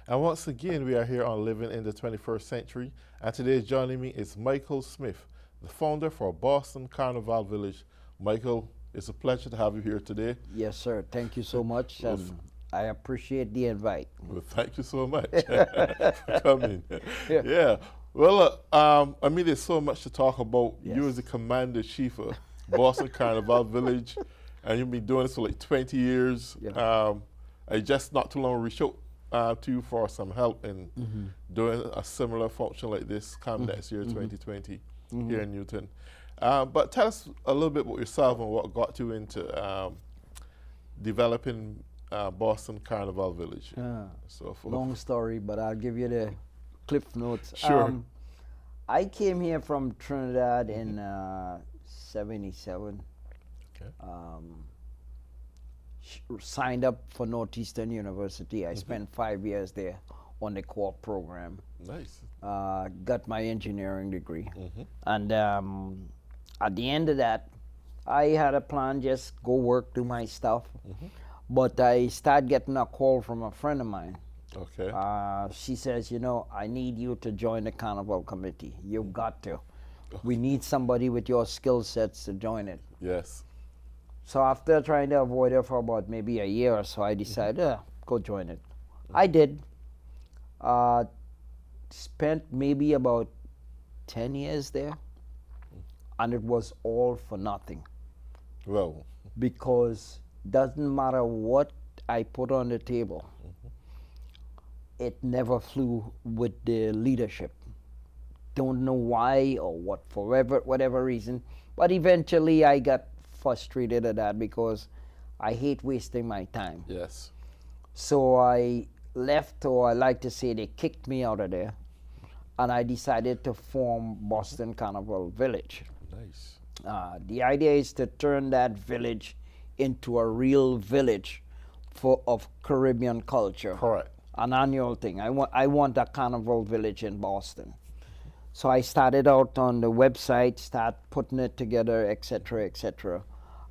And once again, we are here on Living in the 21st Century. And today joining me is Michael Smith, the founder for Boston Carnival Village. Michael, it's a pleasure to have you here today. Yes, sir. Thank you so much. I appreciate the invite. Well, thank you so much for coming. Yeah. Yeah. Well, I mean, there's so much to talk about. Yes. You as the commander chief of Boston Carnival Village, and you've been doing this for like 20 years. Yeah. I just not too long reached out to you for some help in doing a similar function like this come next year, 2020, here in Newton. But tell us a little bit about yourself and what got you into developing Boston Carnival Village. So forth. Long story, but I'll give you the cliff notes. Sure. I came here from Trinidad in 77. Okay. Signed up for Northeastern University. I spent 5 years there on the co-op program. Nice. Got my engineering degree. And at the end of that, I had a plan, just go work, do my stuff. But I started getting a call from a friend of mine. Okay. She says, you know, I need you to join the Carnival committee. You've got to. We need somebody with your skill sets to join it. Yes. So after trying to avoid her for about maybe a year or so, I decided, go join it. I did. Spent maybe about 10 years there, and it was all for nothing. Well. Because doesn't matter what I put on the table, it never flew with the leadership. Don't know why or what, for whatever reason, but eventually I got frustrated at that because I hate wasting my time. Yes. So I left, or I like to say they kicked me out of there, and I decided to form Boston Carnival Village. Nice. The idea is to turn that village into a real village of Caribbean culture. Correct. An annual thing. I want a carnival village in Boston. So I started out on the website, start putting it together, etc., etc.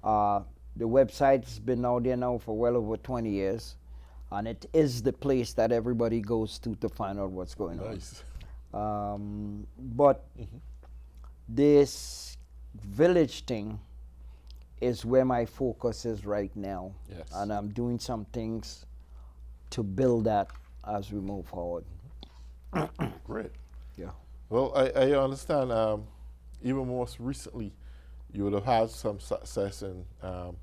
The website's been out there now for well over 20 years, and it is the place that everybody goes to find out what's going Nice. on. But this village thing is where my focus is right now. Yes. And I'm doing some things to build that as we move forward. Great. Yeah. Well, I understand even most recently you would have had some success in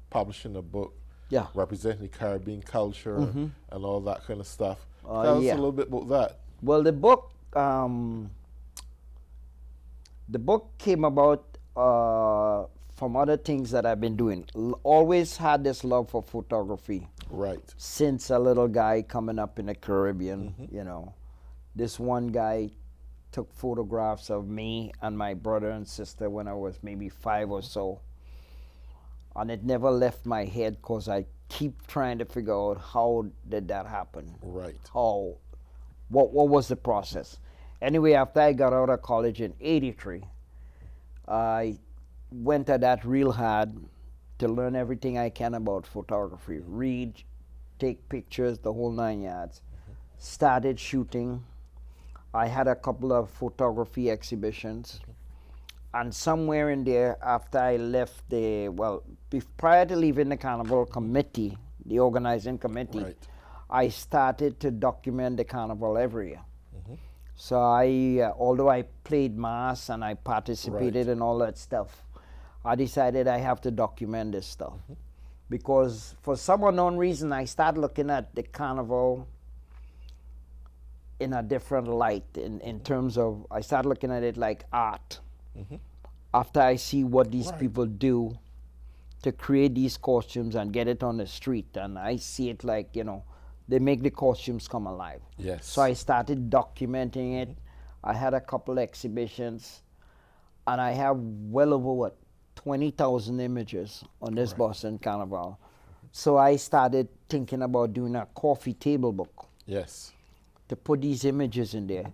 publishing a book Yeah. representing the Caribbean culture and all that kind of stuff. Tell us Yeah. a little bit about that. Well, the book came about from other things that I've been doing. Always had this love for photography Right. since a little guy coming up in the Caribbean. You know, this one guy took photographs of me and my brother and sister when I was maybe 5 or so, and it never left my head because I keep trying to figure out how did that happen. Right. What was the process? Anyway, after I got out of college in '83, I went at that real hard to learn everything I can about photography. Read, take pictures, the whole 9 yards. Started shooting. I had a couple of photography exhibitions. And somewhere in there, after I left prior to leaving the Carnival committee, the organizing committee, Right. I started to document the Carnival every year. So although I played mass and I participated in all that stuff, I decided I have to document this stuff. Because for some unknown reason, I started looking at the Carnival in a different light in terms of, I started looking at it like art. After I see what these people do to create these costumes and get it on the street, and I see it like, you know, they make the costumes come alive. Yes. So I started documenting it. I had a couple exhibitions, and I have well over 20,000 images on this Boston Carnival. So I started thinking about doing a coffee table book Yes. to put these images in there,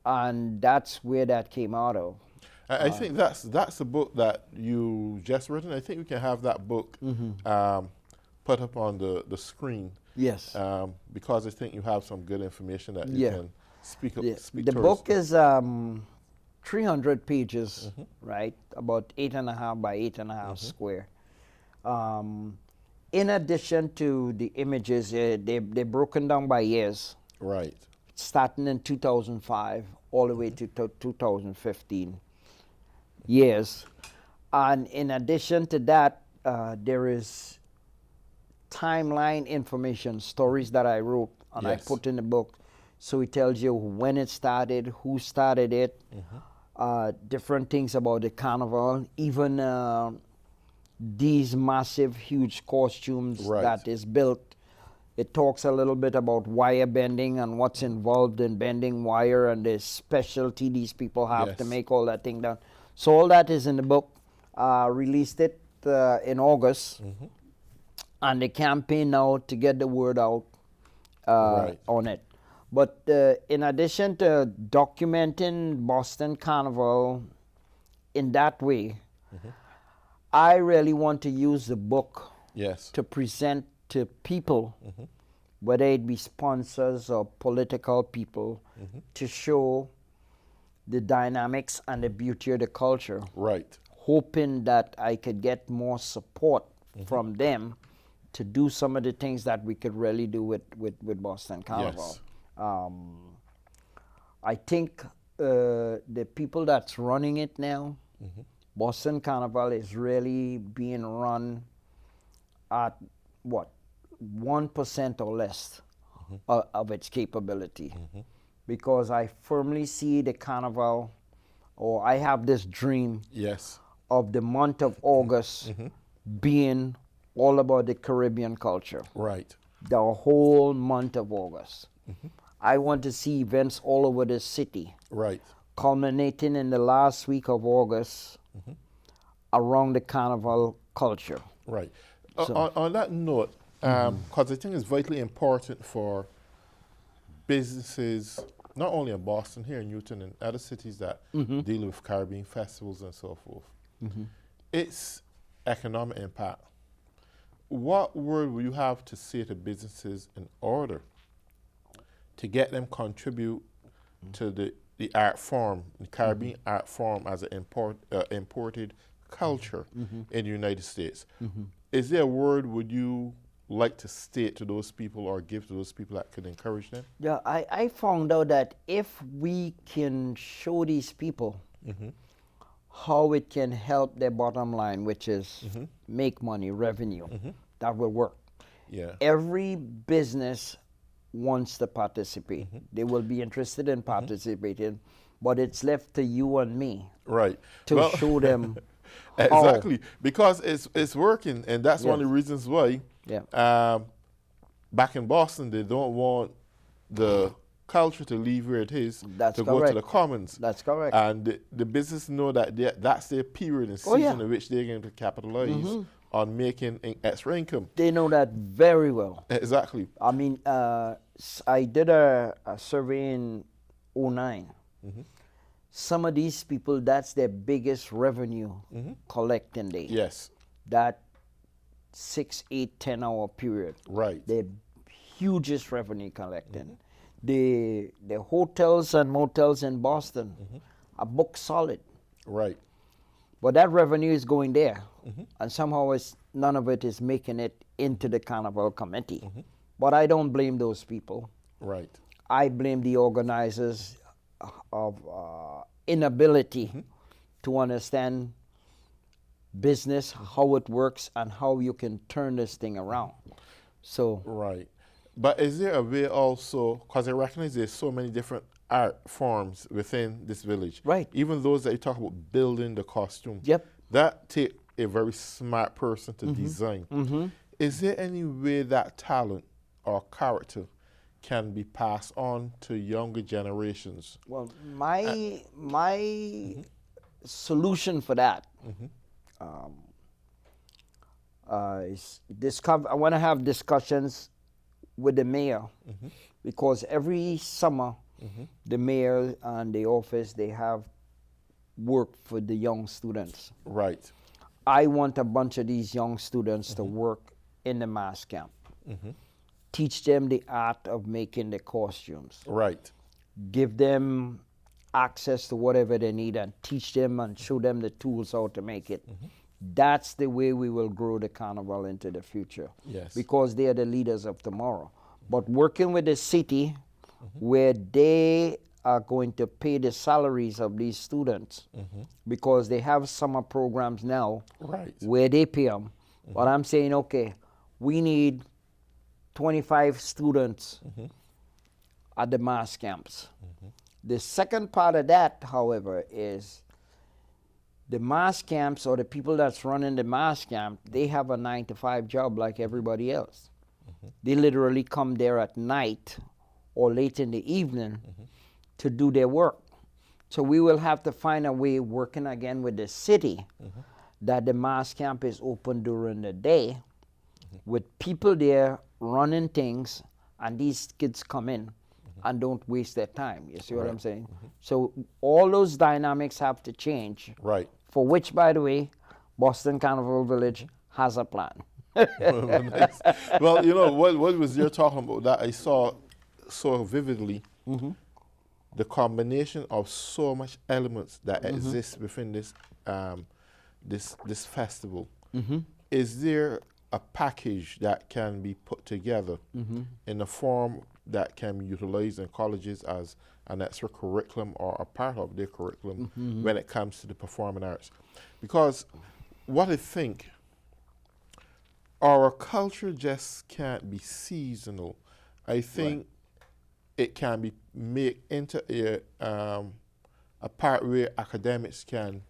and that's where that came out of. I think that's a book that you just written. I think we can have that book put up on the screen. Yes. Because I think you have some good information that you can speak The to book us. is 300 pages, right? About 8.5 by 8.5 square. In addition to the images, they're broken down by years. Right. Starting in 2005 all the way to 2015 years. And in addition to that, there is timeline information, stories that I wrote and I put in the book. So it tells you when it started, who started it, different things about the carnival, even these massive, huge costumes that is built. It talks a little bit about wire bending and what's involved in bending wire and the specialty these people have to make all that thing done. So all that is in the book. Released it in August. And the campaign now to get the word out on it. But in addition to documenting Boston Carnival in that way, I really want to use the book to present to people, whether it be sponsors or political people, to show the dynamics and the beauty of the culture. Right. Hoping that I could get more support from them to do some of the things that we could really do with Boston Carnival. I think the people that's running it now, Boston Carnival is really being run at what, 1% or less of its capability. Because I firmly see the carnival, or I have this dream of the month of August being all about the Caribbean culture. Right. The whole month of August. I want to see events all over the city. Right. Culminating in the last week of August around the carnival culture. Right. So, on that note, because I think it's vitally important for businesses, not only in Boston, here in Newton and other cities that deal with Caribbean festivals and so forth, its economic impact. What word will you have to say to businesses in order to get them contribute to the art form, the Caribbean art form as an imported culture in the United States? Is there a word would you like to state to those people or give to those people that could encourage them? Yeah, I found out that if we can show these people how it can help their bottom line, which is make money, revenue, that will work. Yeah. Every business wants to participate. They will be interested in participating, but it's left to you and me to show them exactly, because it's working, and that's one of the reasons why back in Boston they don't want the culture to leave where it is to go to the commons. That's correct. And the business know that that's their period and season in which they're going to capitalize on making extra income. They know that very well. Exactly. I mean, I did a survey in 2009. Some of these people, that's their biggest revenue collecting day. Yes. That 6, 8, 10-hour period. Right. Their hugest revenue collecting. The hotels and motels in Boston are booked solid. Right. But that revenue is going there. And somehow none of it is making it into the carnival committee. But I don't blame those people. Right. I blame the organizers of inability to understand business, how it works, and how you can turn this thing around. So right. But is there a way also, because I recognize there's so many different art forms within this village. Right. Even those that you talk about building the costume. Yep. That take a very smart person to design. Is there any way that talent or character can be passed on to younger generations? Well, my solution for that is I want to have discussions with the mayor because every summer the mayor and the office, they have work for the young students. Right. I want a bunch of these young students to work in the mass camp. Mm-hmm. Teach them the art of making the costumes. Right. Give them access to whatever they need and teach them and show them the tools how to make it. Mm-hmm. That's the way we will grow the carnival into the future. Yes. Because they are the leaders of tomorrow. But working with the city, where they are going to pay the salaries of these students, because they have summer programs now, Right. where they pay them. But I'm saying, okay, we need 25 students at the mass camps. The second part of that, however, is the mass camps, or the people that's running the mass camp, they have a 9-to-5 job like everybody else. They literally come there at night or late in the evening to do their work. So we will have to find a way, working again with the city, that the mass camp is open during the day with people there running things, and these kids come in and don't waste their time. You see what I'm saying? So all those dynamics have to change. Right. For which, by the way, Boston Carnival Village has a plan. Nice. Well, you know, what was you're talking about that I saw so vividly, the combination of so much elements that exist within this this festival. Is there a package that can be put together in a form that can be utilized in colleges as an extra curriculum or a part of their curriculum when it comes to the performing arts? Because what I think, our culture just can't be seasonal. I think it can be made into a part where academics can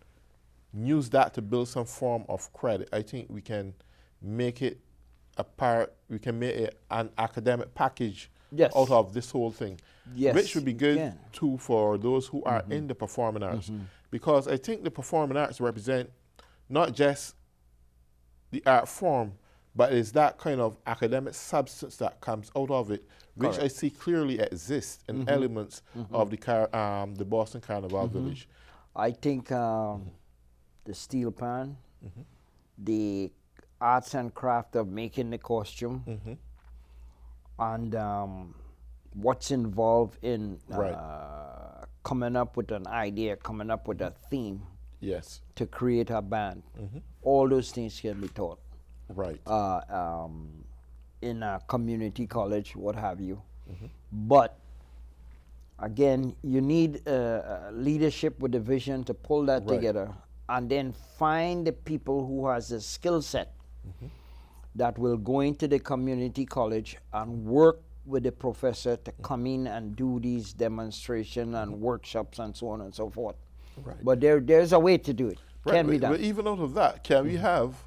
use that to build some form of credit. I think we can make it a part, we can make it an academic package out of this whole thing. Yes, which would be good can. too for those who are in the performing arts. Because I think the performing arts represent not just the art form, but it's that kind of academic substance that comes out of it, which I see clearly exists in elements of the Boston Carnival Village. I think the steel pan, the arts and craft of making the costume, and what's involved in coming up with an idea, coming up with a theme Yes. to create a band. All those things can be taught Right. in a community college, what have you. But again, you need leadership with a vision to pull that together, and then find the people who has a skill set that will go into the community college and work with the professor to come in and do these demonstrations and workshops and so on and so forth. Right. But there's a way to do it. Can be done. But even out of that, can we have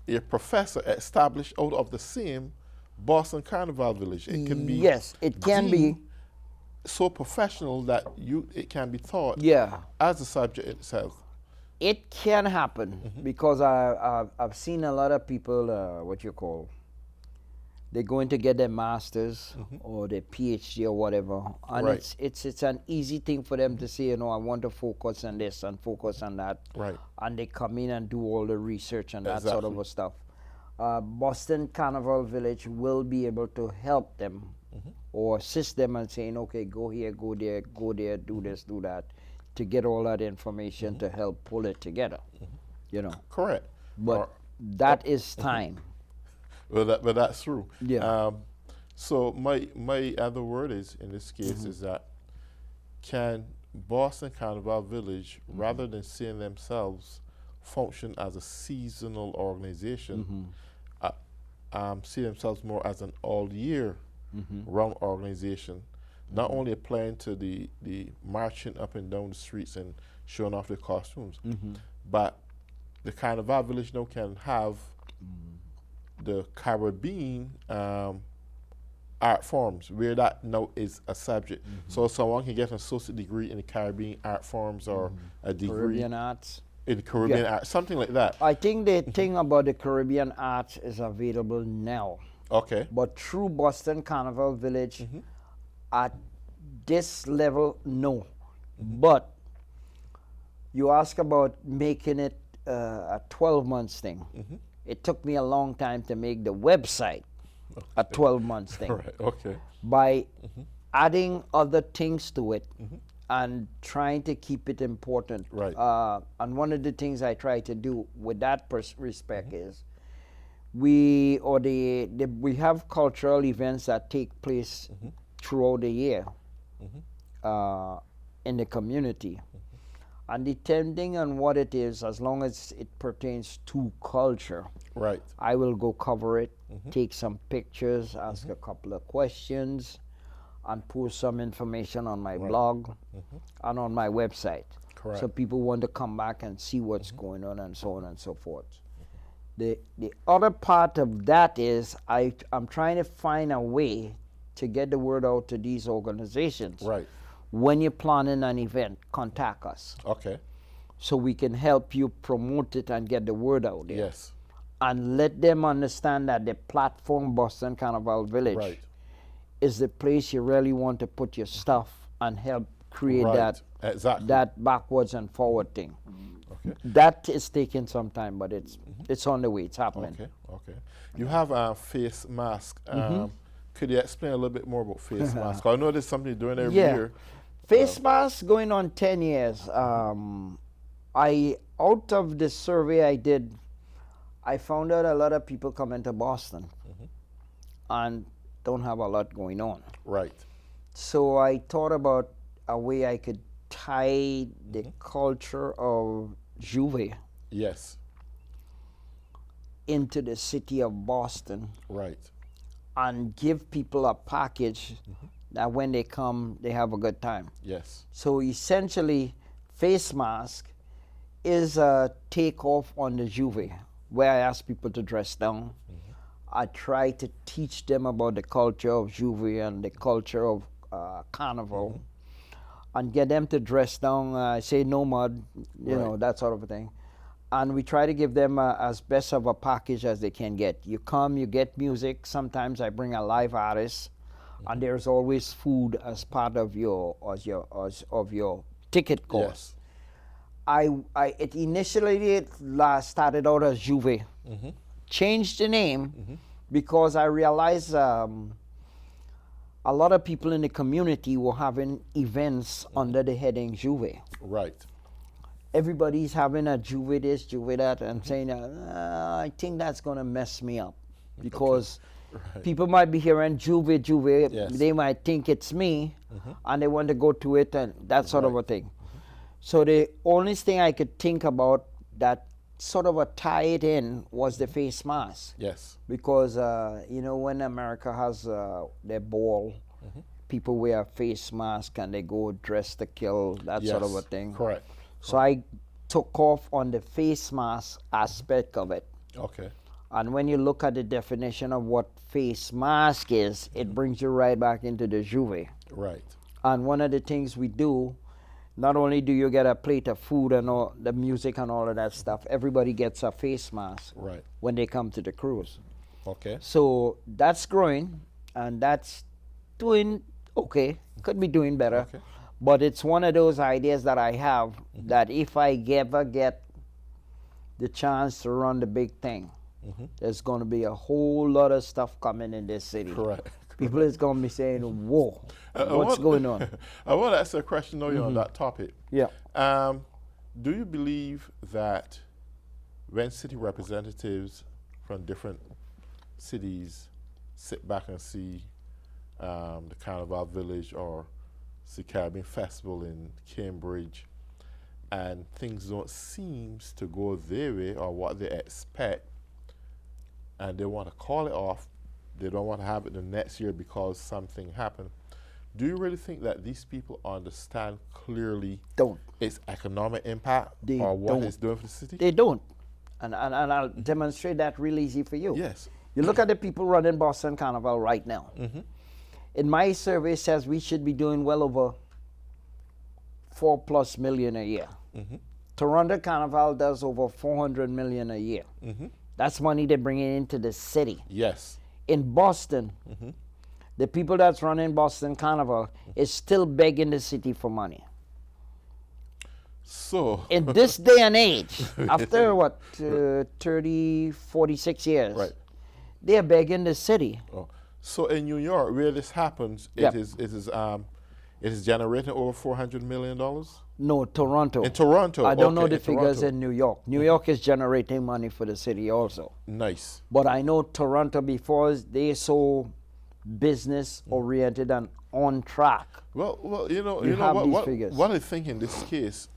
a professor established out of the same Boston Carnival Village? It can be. Yes, it can be. So professional that it can be taught as a subject itself. It can happen because I've seen a lot of people, they're going to get their masters or their PhD or whatever, and it's an easy thing for them to say, you know, I want to focus on this and focus on that, and they come in and do all the research and that sort of stuff. Boston Carnival Village will be able to help them or assist them and saying, okay, go here, go there, do this, do that, to get all that information to help pull it together, you know. Correct. But that is time. Well, that's true. Yeah. So my other word is, in this case, is that can Boston Carnival Village, rather than seeing themselves function as a seasonal organization, see themselves more as an all-year round organization, not only applying to the marching up and down the streets and showing off their costumes, but the Carnival Village now can have the Caribbean art forms, where that now is a subject. So someone can get an associate degree in the Caribbean art forms or a degree Caribbean arts. in Caribbean art, something like that. I think the thing about the Caribbean arts is available now. Okay. But through Boston Carnival Village, at this level, no. But you ask about making it a 12 months thing. it took me a long time to make the website a 12 months thing. Right. Okay. By adding other things to it and trying to keep it important. Right. And one of the things I try to do with that respect is we have cultural events that take place throughout the year in the community. And depending on what it is, as long as it pertains to culture, Right. I will go cover it, take some pictures, ask a couple of questions, and post some information on my blog and on my website. Correct. So people want to come back and see what's going on and so on and so forth. The other part of that is I'm trying to find a way to get the word out to these organizations. Right. When you're planning an event, contact us Okay. so we can help you promote it and get the word out there. Yes. And let them understand that the platform Boston Carnival Village Right. is the place you really want to put your stuff and help create Right. Exactly. that backwards and forward thing. Okay. That is taking some time, but it's on the way. It's happening. Okay. Okay. You have a face mask. Could you explain a little bit more about face mask? I know there's something you're doing every year. Face mask going on 10 years. Out of the survey I did, I found out a lot of people come into Boston and don't have a lot going on. Right. So I thought about a way I could tie the culture of Juve Yes. into the city of Boston Right. and give people a package that when they come, they have a good time. Yes. So essentially, face mask is a takeoff on the Juve, where I ask people to dress down. I try to teach them about the culture of Juve and the culture of Carnival, and get them to dress down, say no mud, you know, that sort of a thing. And we try to give them as best of a package as they can get. You come, you get music. Sometimes I bring a live artist, and there's always food as part of your ticket cost. Yes. It initially started out as Juve, changed the name because I realized a lot of people in the community were having events under the heading Juve. Right. Everybody's having a Juve this, Juve that, and saying, I think that's going to mess me up because people might be hearing Juve, Juve. Yes. They might think it's me, and they want to go to it and that sort of a thing. So the only thing I could think about that sort of a tie it in was the face mask. Yes. Because, you know, when America has their ball, people wear a face mask and they go dress to kill, that sort of a thing. Correct. So I took off on the face mask aspect of it. Okay. And when you look at the definition of what face mask is, it brings you right back into the Juve. Right. And one of the things we do, not only do you get a plate of food and all the music and all of that stuff, everybody gets a face mask when they come to the cruise. Okay. So that's growing, and that's doing okay. Could be doing better. Okay. But it's one of those ideas that I have that if I ever get the chance to run the big thing, there's going to be a whole lot of stuff coming in this city. Correct. People is going to be saying, whoa, what's going on? I want to ask a question on that topic. Yeah. Do you believe that when city representatives from different cities sit back and see the Carnival Village or the Caribbean Festival in Cambridge and things don't seem to go their way or what they expect and they want to call it off, they don't want to have it the next year because something happened, do you really think that these people understand clearly its economic impact or what it's doing for the city? They don't. And I'll demonstrate that real easy for you. Yes. You look at the people running Boston Carnival right now. In my survey says we should be doing well over $4+ million a year. Toronto Carnival does over $400 million a year. That's money they're bringing into the city. Yes. In Boston, the people that's running Boston Carnival is still begging the city for money. So In this day and age, after what, 30, 46 years, right. they're begging the city. Oh. So in New York, where this happens, Yep. it is generating over $400 million. No, Toronto. In Toronto, I don't know okay, the in figures Toronto. in New York. New York is generating money for the city also. Nice. But I know Toronto, because they're so business oriented and on track. Well, You have these what figures. what I think in this case,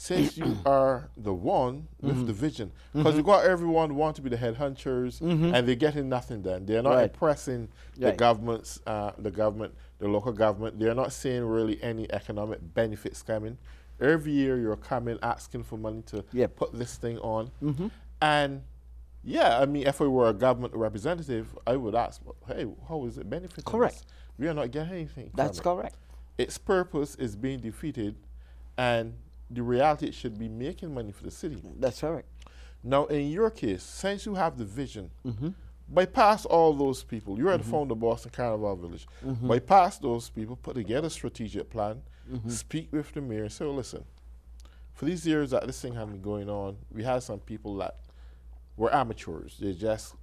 since you are the one with the vision, because you got everyone want to be the head hunchers, and they're getting nothing done. They're not Right. impressing the Right. governments, the local government. They're not seeing really any economic benefits coming. Every year you're coming asking for money to Yep. put this thing on, and yeah, I mean, if I were a government representative, I would ask, well, hey, how is it benefiting Correct. us? We are not getting anything. That's from it. correct. Its purpose is being defeated, and the reality it should be making money for the city. That's correct. Now, in your case, since you have the vision, bypass all those people. You're at the founder of Boston Carnival Village. Bypass those people, put together a strategic plan, speak with the mayor, and say, well, listen, for these years that this thing has been going on, we had some people that were amateurs. They just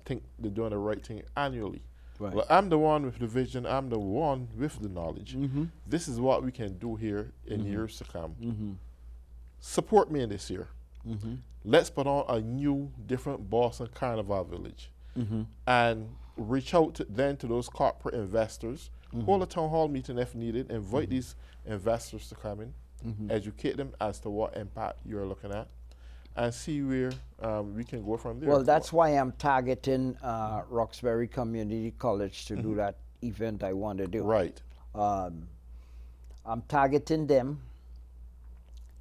think they're doing the right thing annually. Right. Well, I'm the one with the vision. I'm the one with the knowledge. This is what we can do here in years to come. Support me in this year. Let's put on a new, different Boston Carnival Village, and reach out then to those corporate investors. Hold a town hall meeting if needed. Invite these investors to come in, educate them as to what impact you're looking at, and see where we can go from there. Well, that's why I'm targeting Roxbury Community College to do that event I want to do. right. I'm targeting them.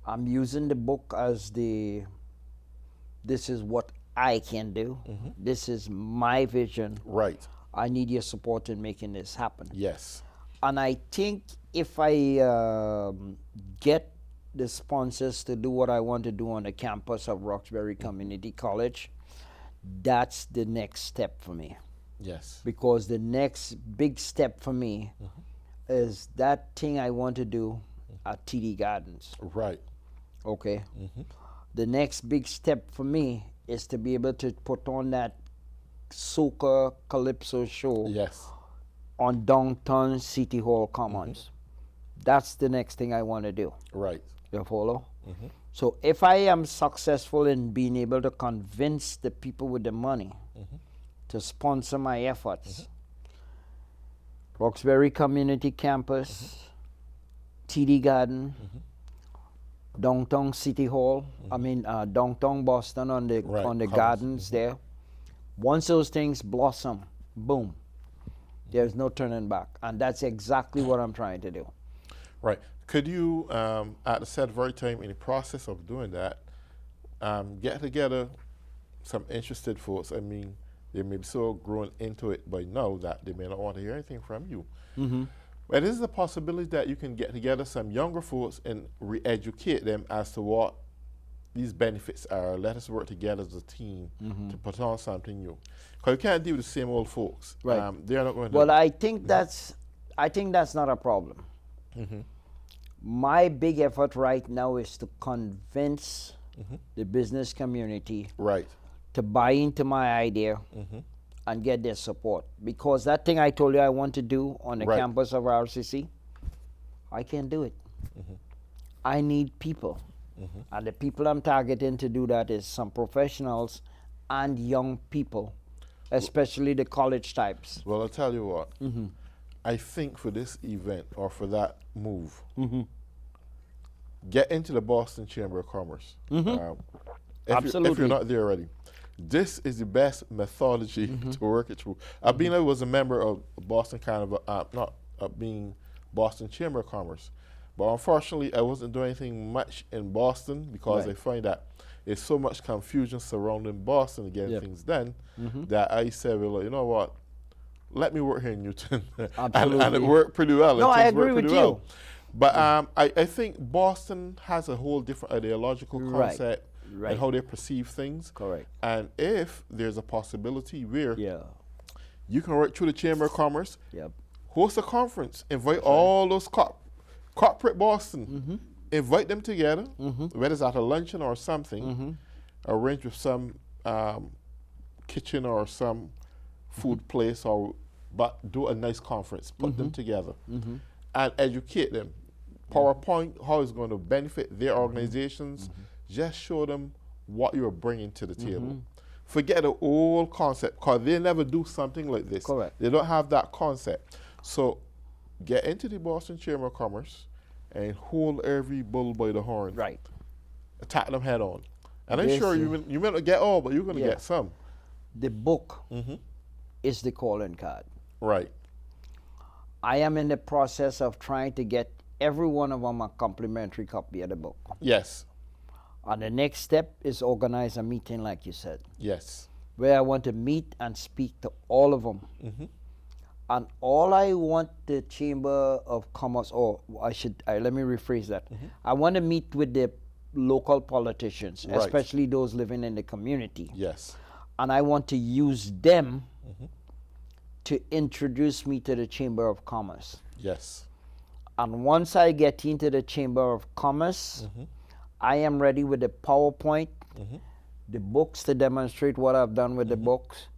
I'm using the book as this is what I can do. This is my vision. Right. I need your support in making this happen. Yes. And I think if I get the sponsors to do what I want to do on the campus of Roxbury Community College, that's the next step for me. Yes. Because the next big step for me is that thing I want to do at TD Gardens. Right. Okay. The next big step for me is to be able to put on that soca calypso show Yes. on downtown City Hall Commons. That's the next thing I want to do. Right. You follow? So if I am successful in being able to convince the people with the money to sponsor my efforts, Roxbury Community Campus, TD Garden, downtown City Hall, I mean downtown Boston on the Right, on the Commons. gardens there. Once those things blossom, boom, there's no turning back, and that's exactly what I'm trying to do. Right. Could you, at the said very time, in the process of doing that, get together some interested folks? I mean, they may be so grown into it by now that they may not want to hear anything from you. But is a possibility that you can get together some younger folks and re-educate them as to what these benefits are? Let us work together as a team to put on something new. Because you can't deal with the same old folks. Right. They're not going to. Well, I think that's not a problem. My big effort right now is to convince the business community Right. to buy into my idea and get their support. Because that thing I told you I want to do on the Right. campus of RCC, I can't do it. I need people. And the people I'm targeting to do that is some professionals and young people, especially the college types. Well, I'll tell you what. I think for this event or for that move, get into the Boston Chamber of Commerce. If you're not there already, this is the best methodology to work it through. I was a member of Boston Carnival, not being Boston Chamber of Commerce, but unfortunately, I wasn't doing anything much in Boston because I find that there's so much confusion surrounding Boston getting things done that I said, well, you know what? Let me work here in Newton. and it worked pretty well. No, I Things worked agree with pretty you. well. But I think Boston has a whole different ideological concept and how they perceive things. Correct. And if there's a possibility where Yeah. you can work through the Chamber of Commerce, Yep. host a conference, invite all those corporate Boston, invite them together, whether it's at a luncheon or something, arrange with some kitchen or some food place, but do a nice conference, put them together and educate them. PowerPoint, how it's going to benefit their organizations, just show them what you're bringing to the table. Forget the old concept, because they never do something like this. Correct. They don't have that concept. So get into the Boston Chamber of Commerce and hold every bull by the horn. Right. Attack them head on. And I'm sure you may not get all, but you're going to get some. The book is the calling card. Right. I am in the process of trying to get every one of them a complimentary copy of the book. Yes. And the next step is organize a meeting, like you said. Yes. Where I want to meet and speak to all of them. And all I want the Chamber of Commerce, let me rephrase that. I want to meet with the local politicians, especially those living in the community. Yes. And I want to use them to introduce me to the Chamber of Commerce. Yes. And once I get into the Chamber of Commerce, I am ready with the PowerPoint, the books to demonstrate what I've done with the books,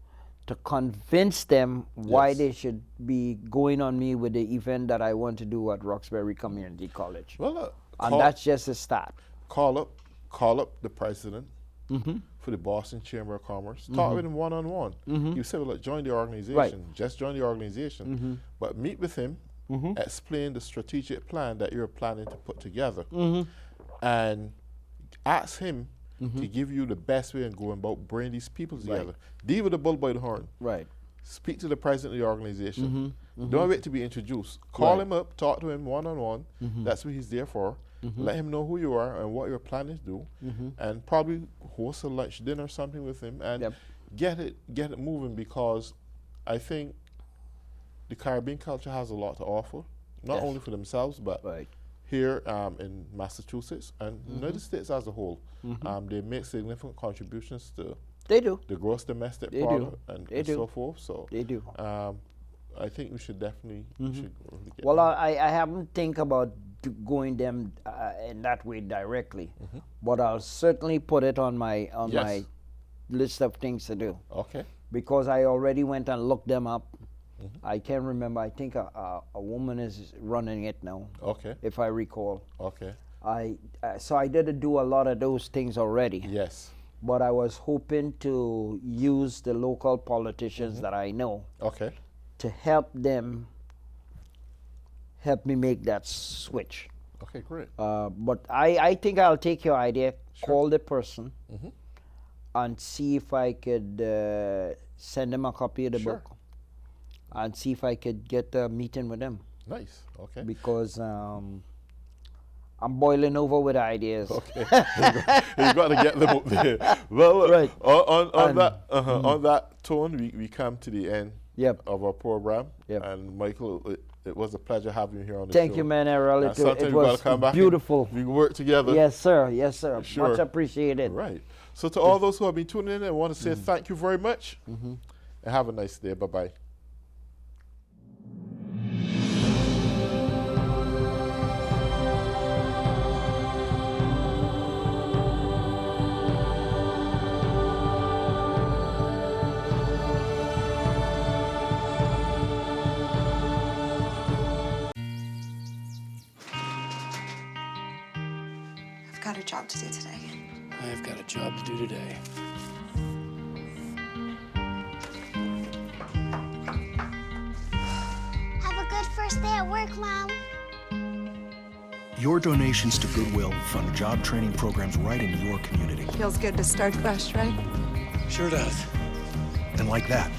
to convince them why they should be going on me with the event that I want to do at Roxbury Community College. Well, and that's just a start. Call up the president for the Boston Chamber of Commerce. Talk with him one-on-one. You say, well, look, join the organization. Just join the organization. But meet with him, explain the strategic plan that you're planning to put together. And ask him to give you the best way of going about bringing these people together. Deal with the bull by the horn. Right. Speak to the president of the organization. Don't wait to be introduced. Call him up, talk to him one-on-one. That's what he's there for. Let him know who you are and what you're planning to do. And probably host a lunch, dinner, something with him, and get it moving, because I think the Caribbean culture has a lot to offer, not only for themselves, but here in Massachusetts and United States as a whole. They make significant contributions to the gross domestic product and so forth. So they do. I think we should definitely get well, I haven't think about going them in that way directly, but I'll certainly put it on my my list of things to do. Okay. Because I already went and looked them up. I can't remember. I think a woman is running it now. Okay. If I recall. Okay. So I did do a lot of those things already. Yes. But I was hoping to use the local politicians that I know. Okay. To help them, help me make that switch. Okay, great. But I think I'll take your idea, call the person, and see if I could send them a copy of the book, and see if I could get a meeting with them. Nice. Okay. Because I'm boiling over with ideas. Okay. You got to get them up there. Well, on that tone, we come to the end of our program. And Michael, it was a pleasure having you here on the show. Thank you, man, Errol. It was come back beautiful. We can work together. Yes, sir. Yes, sir. Sure. Much appreciated. Right. So to all those who have been tuning in, I want to say thank you very much. And have a nice day. Bye-bye. I've got a job to do today. I've got a job to do today. Have a good first day at work, Mom. Your donations to Goodwill fund job training programs right in your community. Feels good to start fresh, right? Sure does. And like that,